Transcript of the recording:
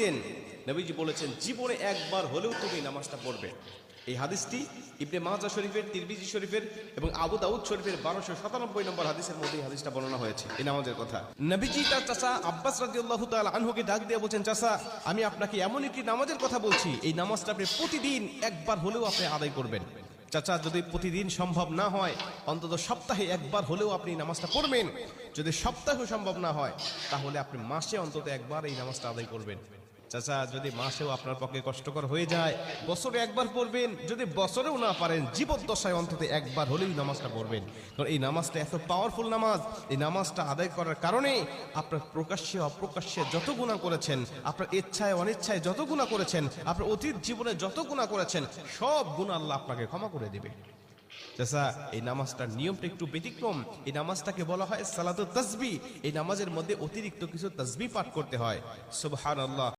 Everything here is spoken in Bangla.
দিতেন। নবীজি বলেছেন জীবনে একবার হলেও তুমি নামাজটা পড়বে। এই হাদিসটি ইবনে মাজাহ শরীফের, তিরমিজি শরীফের এবং আবু দাউদ শরীফের 1297 নম্বর হাদিসের মধ্যে এই হাদিসটা বর্ণনা হয়েছে এই নামাজের কথা। নবীজি তার চাচা আব্বাস রাদিয়াল্লাহু তাআলা আনহুকে ডাক দিয়ে বলছেন, চাচা আমি আপনাকে এমন একটি নামাজের কথা বলছি, এই নামাজটা আপনি প্রতিদিন একবার হলেও আপনি আদায় করবেন। চাচা যদি প্রতিদিন সম্ভব না হয় অন্তত সপ্তাহে একবার হলেও আপনি নামাজটা পড়বেন। যদি সপ্তাহে সম্ভব না হয় তাহলে আপনি মাসে অন্তত একবার এই নামাজটা আদায় করবেন। চাচা যদি মাসেও আপনার পক্ষে কষ্টকর হয়ে যায় বছরে একবার পড়বেন, যদি বছরেও না পারেন জীবদ্দশায় অন্তত একবার হলেই নামাজটা পড়বেন। কারণ এই নামাজটা এত পাওয়ারফুল নামাজ, এই নামাজটা আদায় করার কারণে আপনার প্রকাশ্যে অপ্রকাশ্যে যত গুনাহ করেছেন, আপনার ইচ্ছায় অনিচ্ছায় যত গুনাহ করেছেন, আপনার অতীত জীবনে যত গুনাহ করেছেন সব গুনাহ আল্লাহ আপনাকে ক্ষমা করে দেবে। চাচা এই নামাজটার নিয়মটা একটু ব্যতিক্রম। এই নামাজটাকে বলা হয় সালাতুত তাসবিহ। এই নামাজের মধ্যে অতিরিক্ত কিছু তাসবিহ পাঠ করতে হয়। সুবহানাল্লাহ।